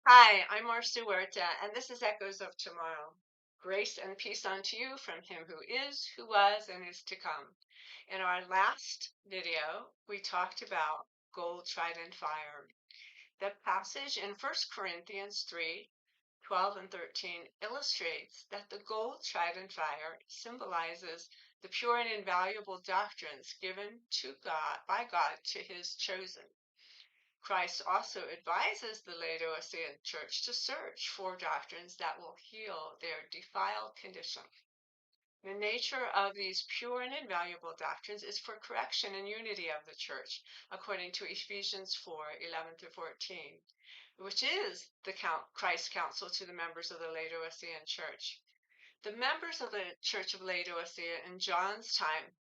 Hi, I'm Marcia Huerta, and this is Echoes of Tomorrow. Grace and peace unto you from him who is, who was, and is to come. In our last video, we talked about gold tried in fire. The passage in 1 Corinthians 3:12 and 13 illustrates that the gold tried in fire symbolizes the pure and invaluable doctrines given to God by God to his chosen. Christ also advises the Laodicean church to search for doctrines that will heal their defiled condition. The nature of these pure and invaluable doctrines is for correction and unity of the church, according to Ephesians 4:11-14, which is the Christ's counsel to the members of the Laodicean church. The members of the Church of Laodicea in John's time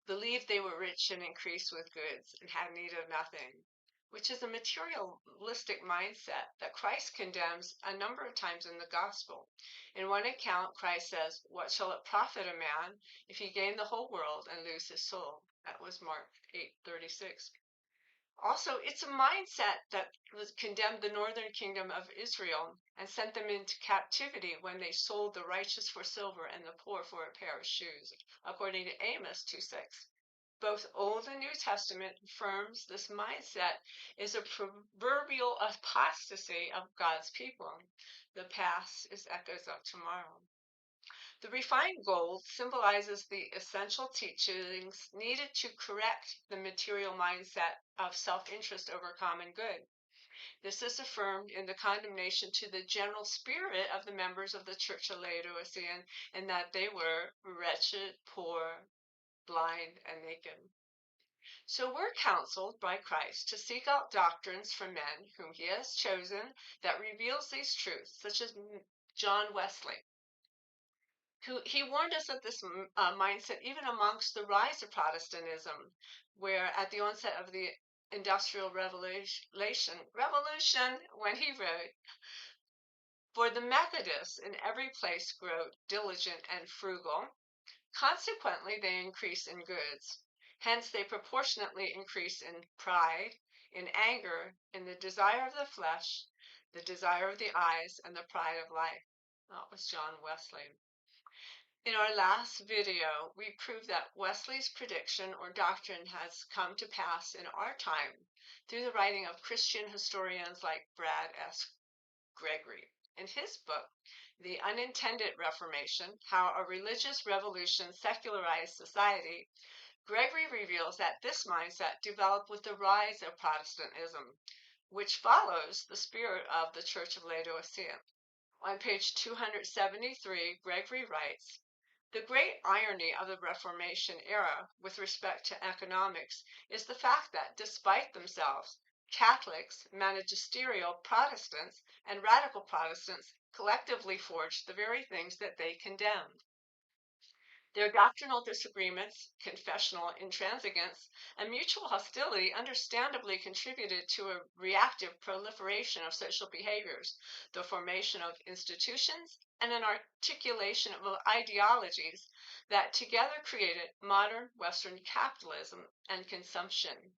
believed they were rich and increased with goods and had need of nothing, which is a materialistic mindset that Christ condemns a number of times in the gospel. In one account, Christ says, "What shall it profit a man if he gain the whole world and lose his soul?" That was Mark 8:36. Also, it's a mindset that was condemned the northern kingdom of Israel and sent them into captivity when they sold the righteous for silver and the poor for a pair of shoes, according to Amos 2:6. Both Old and New Testament affirms this mindset is a proverbial apostasy of God's people. The past is echoes of tomorrow. The refined gold symbolizes the essential teachings needed to correct the material mindset of self-interest over common good. This is affirmed in the condemnation to the general spirit of the members of the Church of Laodicea, in that they were wretched, poor, blind, and naked. So we're counseled by Christ to seek out doctrines from men whom he has chosen that reveals these truths, such as John Wesley. He warned us of this mindset even amongst the rise of Protestantism, where at the onset of the Industrial Revolution, when he wrote, "For the Methodists in every place grow diligent and frugal, consequently they increase in goods. Hence they proportionately increase in pride, in anger, in the desire of the flesh, the desire of the eyes, and the pride of life." That was John Wesley. In our last video, we proved that Wesley's prediction or doctrine has come to pass in our time through the writing of Christian historians like Brad S. Gregory. In his book, The Unintended Reformation, How a Religious Revolution Secularized Society, Gregory reveals that this mindset developed with the rise of Protestantism, which follows the spirit of the Church of Laodicea. On page 273, Gregory writes, "The great irony of the Reformation era with respect to economics is the fact that, despite themselves, Catholics, magisterial Protestants, and radical Protestants collectively forged the very things that they condemned. Their doctrinal disagreements, confessional intransigence, and mutual hostility understandably contributed to a reactive proliferation of social behaviors, the formation of institutions, and an articulation of ideologies that together created modern Western capitalism and consumption.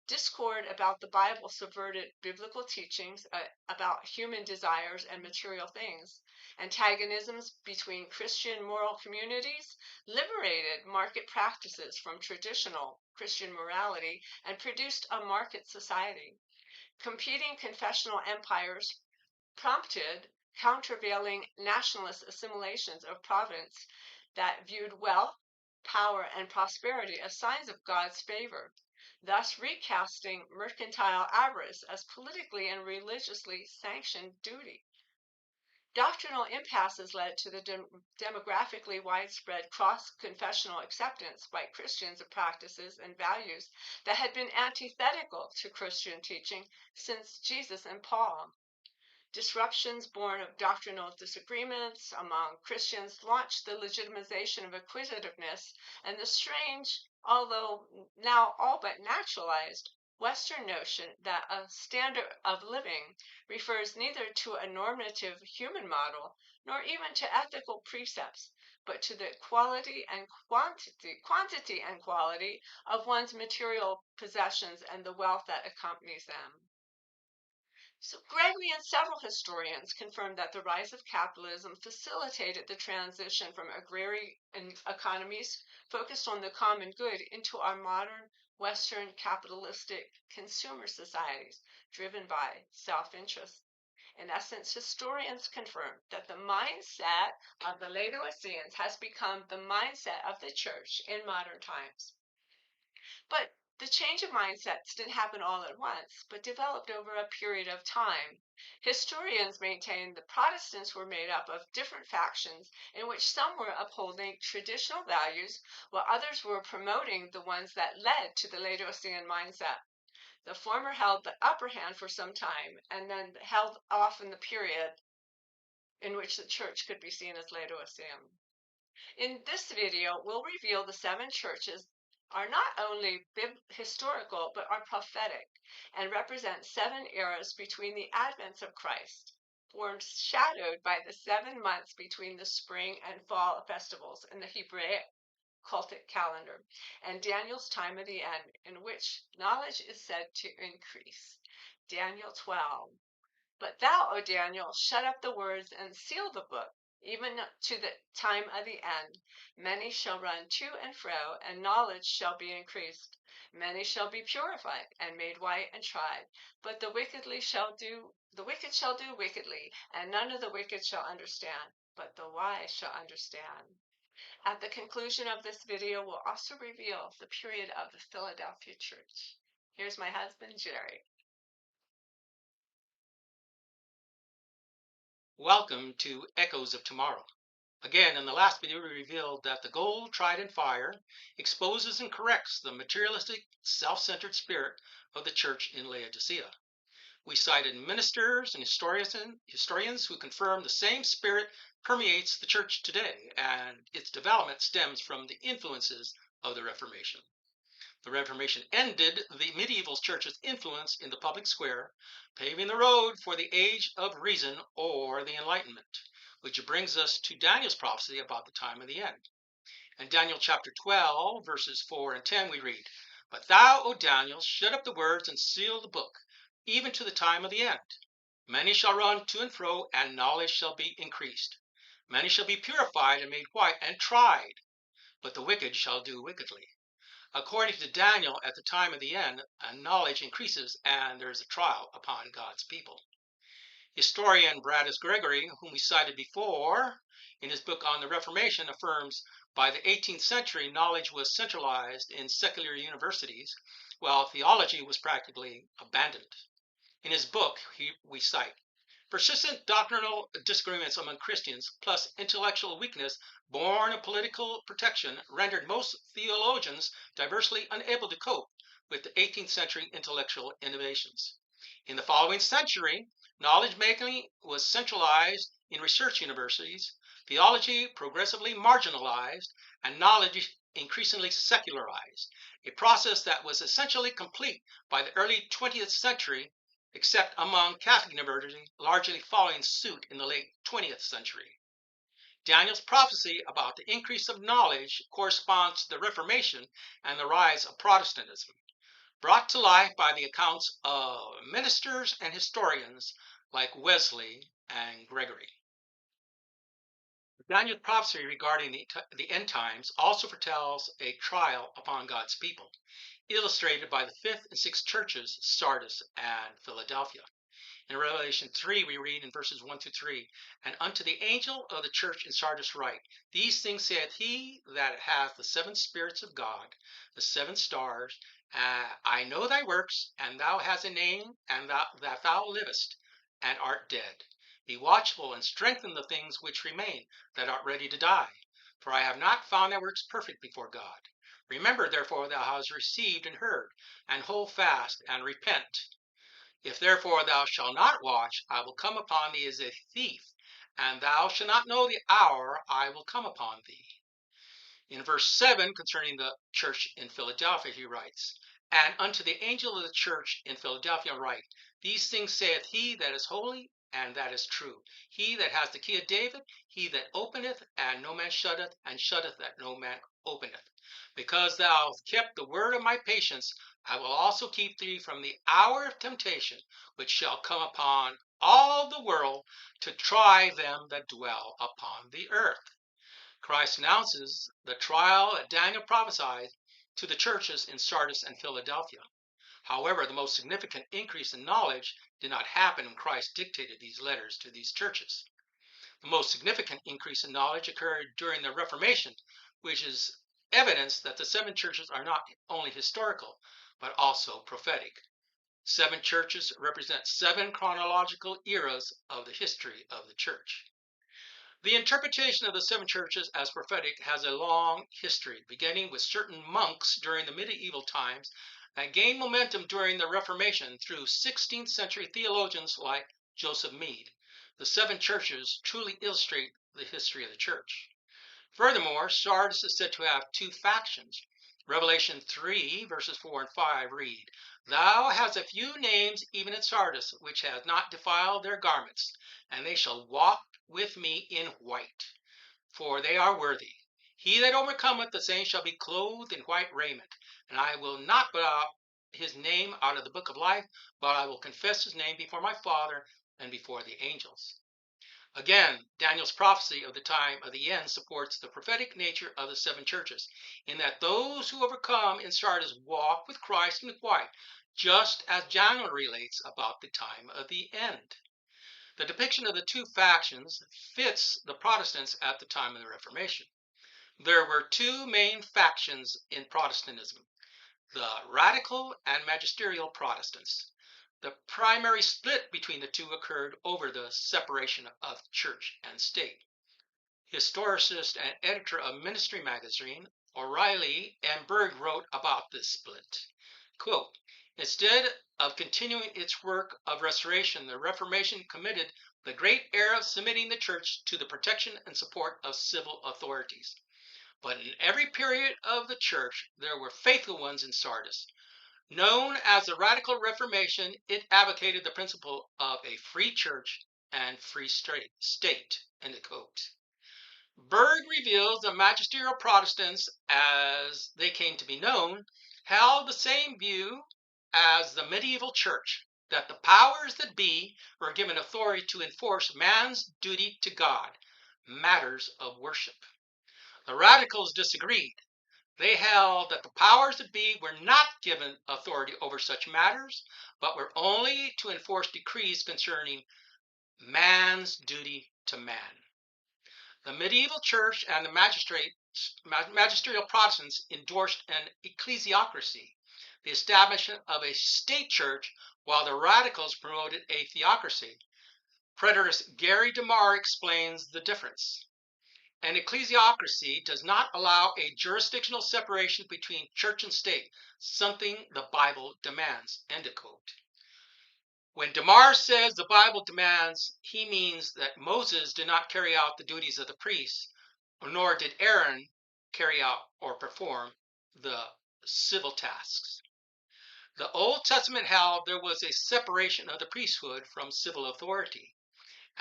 Discord about the Bible subverted biblical teachings about human desires and material things. Antagonisms between Christian moral communities liberated market practices from traditional Christian morality and produced a market society. Competing confessional empires prompted countervailing nationalist assimilations of province that viewed wealth, power, and prosperity as signs of God's favor, thus recasting mercantile avarice as politically and religiously sanctioned duty. Doctrinal impasses led to the demographically widespread cross-confessional acceptance by Christians of practices and values that had been antithetical to Christian teaching since Jesus and Paul. Disruptions born of doctrinal disagreements among Christians launched the legitimization of acquisitiveness and the strange, although now all but naturalized, Western notion that a standard of living refers neither to a normative human model nor even to ethical precepts, but to the quality and quantity and quality of one's material possessions and the wealth that accompanies them. So Gregory and several historians confirmed that the rise of capitalism facilitated the transition from agrarian economies focused on the common good into our modern Western capitalistic consumer societies driven by self-interest. In essence, historians confirm that the mindset of the Laodiceans has become the mindset of the church in modern times. But the change of mindsets didn't happen all at once, but developed over a period of time. Historians maintain the Protestants were made up of different factions in which some were upholding traditional values while others were promoting the ones that led to the Laodicean mindset. The former held the upper hand for some time and then held off in the period in which the church could be seen as Laodicean. In this video, we'll reveal the seven churches are not only historical but are prophetic and represent seven eras between the advents of Christ, foreshadowed by the 7 months between the spring and fall festivals in the Hebraic cultic calendar, and Daniel's time of the end, in which knowledge is said to increase. Daniel 12. But thou, O Daniel, shut up the words and seal the book, even to the time of the end. Many shall run to and fro, and knowledge shall be increased. Many shall be purified and made white and tried. But the wicked shall do wickedly, and none of the wicked shall understand, but the wise shall understand. At the conclusion of this video, we'll also reveal the period of the Philadelphia church. Here's my husband, Jerry. Welcome to Echoes of Tomorrow. Again, in the last video, we revealed that the gold tried in fire exposes and corrects the materialistic, self-centered spirit of the church in Laodicea. We cited ministers and historians who confirm the same spirit permeates the church today, and its development stems from the influences of the Reformation. The Reformation ended the medieval church's influence in the public square, paving the road for the age of reason or the Enlightenment, which brings us to Daniel's prophecy about the time of the end. In Daniel chapter 12, verses 4 and 10, we read, But thou, O Daniel, shut up the words and seal the book, even to the time of the end. Many shall run to and fro, and knowledge shall be increased. Many shall be purified and made white and tried, but the wicked shall do wickedly. According to Daniel, at the time of the end, knowledge increases and there is a trial upon God's people. Historian Bradus Gregory, whom we cited before, in his book on the Reformation, affirms by the 18th century knowledge was centralized in secular universities, while theology was practically abandoned. In his book, we cite, Persistent doctrinal disagreements among Christians, plus intellectual weakness born of political protection, rendered most theologians diversely unable to cope with the 18th century intellectual innovations. In the following century, knowledge-making was centralized in research universities, theology progressively marginalized, and knowledge increasingly secularized, a process that was essentially complete by the early 20th century, except among Catholic universities, largely following suit in the late 20th century. Daniel's prophecy about the increase of knowledge corresponds to the Reformation and the rise of Protestantism, brought to life by the accounts of ministers and historians like Wesley and Gregory. Daniel's prophecy regarding the end times also foretells a trial upon God's people, illustrated by the 5th and 6th churches, Sardis and Philadelphia. In Revelation 3, we read in verses 1 through 3, And unto the angel of the church in Sardis write, These things saith he that hath the 7 spirits of God, the 7 stars. I know thy works, and thou hast a name, and that thou livest, and art dead. Be watchful, and strengthen the things which remain, that art ready to die. For I have not found thy works perfect before God. Remember, therefore, thou hast received and heard, and hold fast, and repent. If therefore thou shalt not watch, I will come upon thee as a thief, and thou shalt not know the hour I will come upon thee. In verse 7, concerning the church in Philadelphia, he writes, And unto the angel of the church in Philadelphia write, These things saith he that is holy, and that is true, he that has the key of David, he that openeth, and no man shutteth, and shutteth, that no man openeth. Because thou hast kept the word of my patience, I will also keep thee from the hour of temptation, which shall come upon all the world to try them that dwell upon the earth. Christ announces the trial that Daniel prophesied to the churches in Sardis and Philadelphia. However, the most significant increase in knowledge did not happen when Christ dictated these letters to these churches. The most significant increase in knowledge occurred during the Reformation, which is evidence that the seven churches are not only historical, but also prophetic. Seven churches represent seven chronological eras of the history of the church. The interpretation of the seven churches as prophetic has a long history, beginning with certain monks during the medieval times and gained momentum during the Reformation through 16th century theologians like Joseph Mead. The seven churches truly illustrate the history of the church. Furthermore, Sardis is said to have two factions. Revelation 3, verses 4 and 5 read, Thou hast a few names even in Sardis, which have not defiled their garments, and they shall walk with me in white, for they are worthy. He that overcometh, the same shall be clothed in white raiment, and I will not put out his name out of the book of life, but I will confess his name before my Father and before the angels. Again, Daniel's prophecy of the time of the end supports the prophetic nature of the seven churches, in that those who overcome in Sardis walk with Christ in white, just as Daniel relates about the time of the end. The depiction of the two factions fits the Protestants at the time of the Reformation. There were two main factions in Protestantism, the radical and magisterial Protestants. The primary split between the two occurred over the separation of church and state. Historicist and editor of Ministry magazine, O'Reilly and Berg wrote about this split. Quote, Instead of continuing its work of restoration, the Reformation committed the great error of submitting the church to the protection and support of civil authorities. But in every period of the church, there were faithful ones in Sardis. Known as the Radical Reformation, it advocated the principle of a free church and free state. End quote. Berg reveals the magisterial Protestants, as they came to be known, held the same view as the medieval church, that the powers that be were given authority to enforce man's duty to God, matters of worship. The radicals disagreed. They held that the powers that be were not given authority over such matters, but were only to enforce decrees concerning man's duty to man. The medieval church and the magisterial Protestants endorsed an ecclesiocracy, the establishment of a state church, while the radicals promoted a theocracy. Preterist Gary DeMar explains the difference. An ecclesiocracy does not allow a jurisdictional separation between church and state, something the Bible demands. End quote. When DeMar says the Bible demands, he means that Moses did not carry out the duties of the priests, nor did Aaron carry out or perform the civil tasks. The Old Testament held there was a separation of the priesthood from civil authority.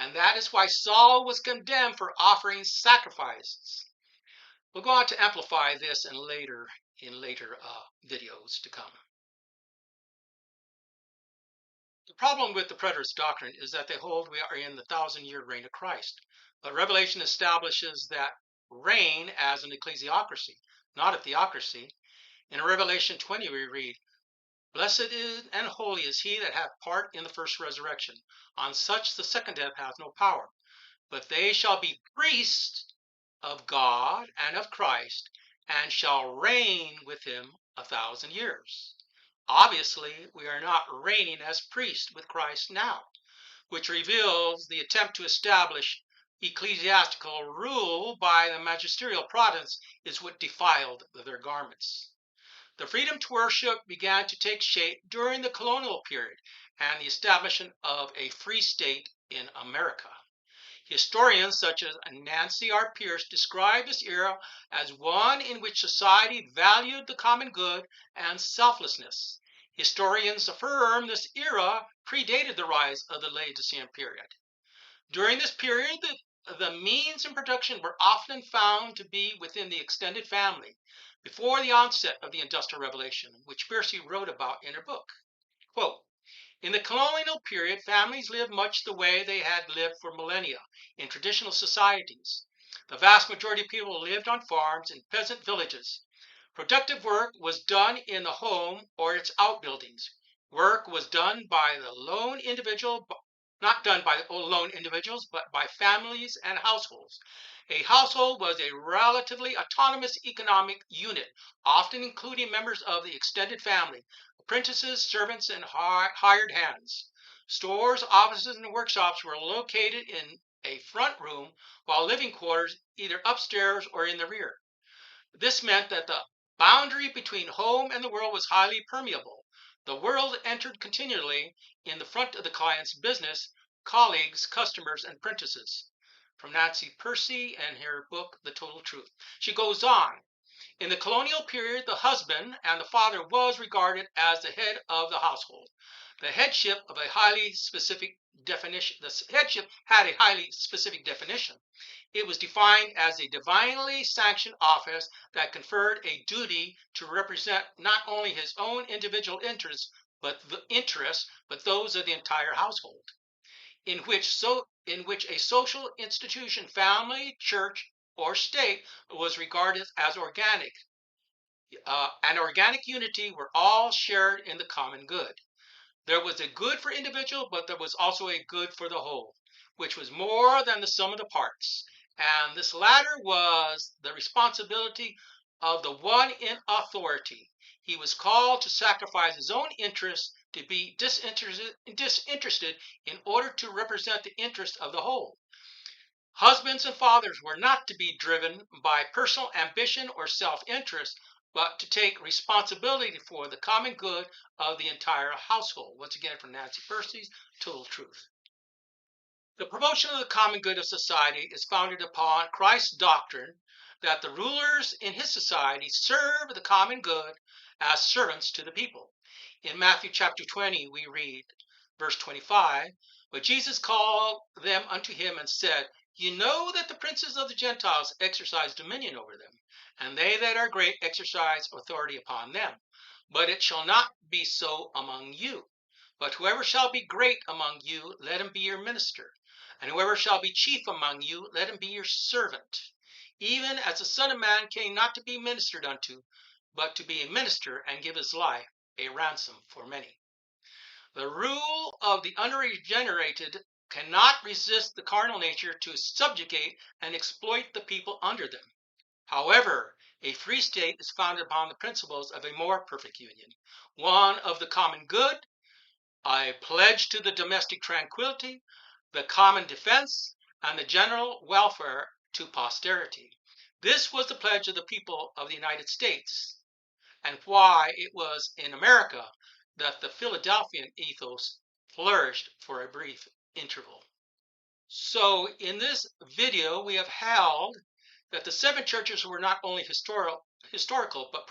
And that is why Saul was condemned for offering sacrifices. We'll go on to amplify this in later videos to come. The problem with the preterist doctrine is that they hold we are in the 1,000-year reign of Christ. But Revelation establishes that reign as an ecclesiocracy, not a theocracy. In Revelation 20 we read, Blessed is and holy is he that hath part in the first resurrection. On such the second death hath no power. But they shall be priests of God and of Christ, and shall reign with him 1,000 years. Obviously, we are not reigning as priests with Christ now, which reveals the attempt to establish ecclesiastical rule by the magisterial Protestants is what defiled their garments. The freedom to worship began to take shape during the colonial period and the establishment of a free state in America. Historians such as Nancy R. Pierce describe this era as one in which society valued the common good and selflessness. Historians affirm this era predated the rise of the Laodicean period. During this period, the means and production were often found to be within the extended family before the onset of the Industrial Revolution, which Piercy wrote about in her book. Quote, in the colonial period, families lived much the way they had lived for millennia in traditional societies. The vast majority of people lived on farms in peasant villages. Productive work was done in the home or its outbuildings. Work was done by the lone individual, not done by lone individuals, but by families and households. A household was a relatively autonomous economic unit, often including members of the extended family, apprentices, servants, and hired hands. Stores, offices, and workshops were located in a front room, while living quarters either upstairs or in the rear. This meant that the boundary between home and the world was highly permeable. The world entered continually in the front of the client's business, colleagues, customers, and apprentices. From Nancy Percy and her book, The Total Truth. She goes on. In the colonial period, the husband and the father was regarded as the head of the household. The headship of a highly specific definition. The headship had a highly specific definition. It was defined as a divinely sanctioned office that conferred a duty to represent not only his own individual interests, but those of the entire household, in which a social institution, family, church, or state was regarded as organic. An organic unity were all shared in the common good. There was a good for individual, but there was also a good for the whole, which was more than the sum of the parts. And this latter was the responsibility of the one in authority. He was called to sacrifice his own interests, to be disinterested in order to represent the interest of the whole. Husbands and fathers were not to be driven by personal ambition or self-interest, but to take responsibility for the common good of the entire household. Once again, from Nancy Percy's Total Truth. The promotion of the common good of society is founded upon Christ's doctrine that the rulers in his society serve the common good as servants to the people. In Matthew chapter 20, we read, verse 25, but Jesus called them unto him and said, you know that the princes of the Gentiles exercise dominion over them, and they that are great exercise authority upon them. But it shall not be so among you. But whoever shall be great among you, let him be your minister. And whoever shall be chief among you, let him be your servant. Even as the Son of Man came not to be ministered unto, but to be a minister and give his life a ransom for many. The rule of the unregenerated cannot resist the carnal nature to subjugate and exploit the people under them. However, a free state is founded upon the principles of a more perfect union, one of the common good, a pledge to the domestic tranquility, the common defense, and the general welfare to posterity. This was the pledge of the people of the United States, and why it was in America that the Philadelphian ethos flourished for a brief interval. So in this video, we have held that the seven churches were not only historical but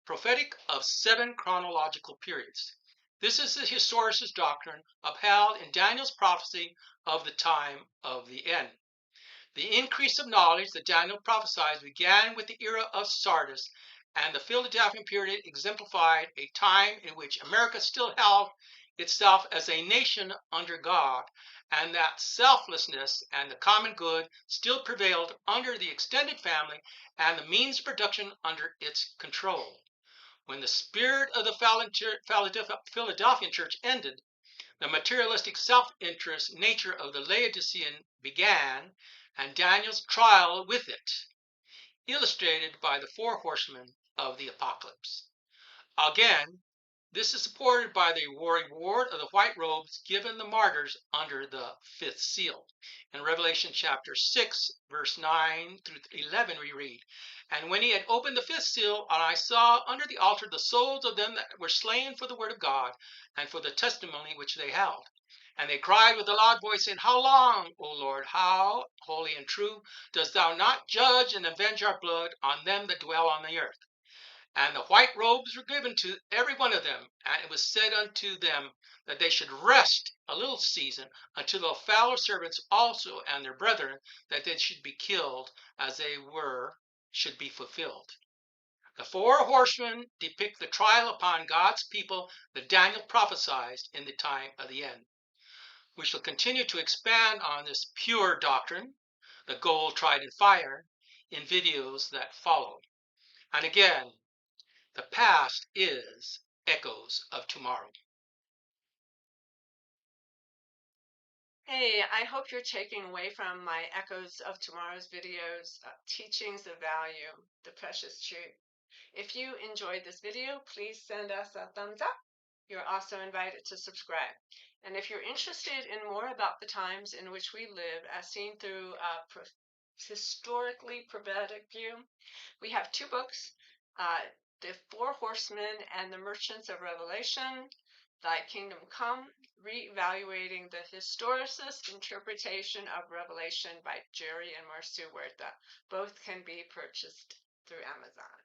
prophetic of seven chronological periods. This is the historicist doctrine upheld in Daniel's prophecy of the time of the end. The increase of knowledge that Daniel prophesied began with the era of Sardis, and the Philadelphian period exemplified a time in which America still held itself as a nation under God, and that selflessness and the common good still prevailed under the extended family and the means of production under its control. When the spirit of the Philadelphian church ended, the materialistic self-interest nature of the Laodicean began, and Daniel's trial with it, illustrated by the four horsemen of the apocalypse. Again, this is supported by the reward of the white robes given the martyrs under the fifth seal. In Revelation chapter 6, verse 9 through 11, we read, and when he had opened the fifth seal, and I saw under the altar the souls of them that were slain for the word of God and for the testimony which they held. And they cried with a loud voice, saying, how long, O Lord, how holy and true, dost thou not judge and avenge our blood on them that dwell on the earth? And the white robes were given to every one of them, and it was said unto them that they should rest a little season until the fellow servants also and their brethren that they should be killed as they were should be fulfilled. The four horsemen depict the trial upon God's people that Daniel prophesied in the time of the end. We shall continue to expand on this pure doctrine, the gold tried in fire, in videos that follow. And again, the past is echoes of tomorrow. Hey, I hope you're taking away from my Echoes of Tomorrow's videos, teachings of value, the precious truth. If you enjoyed this video, please send us a thumbs up. You're also invited to subscribe. And if you're interested in more about the times in which we live, as seen through a historically prophetic view, we have two books, The Four Horsemen and the Merchants of Revelation, Thy Kingdom Come, Reevaluating the Historicist Interpretation of Revelation by Jerry and Marcia Huerta. Both can be purchased through Amazon.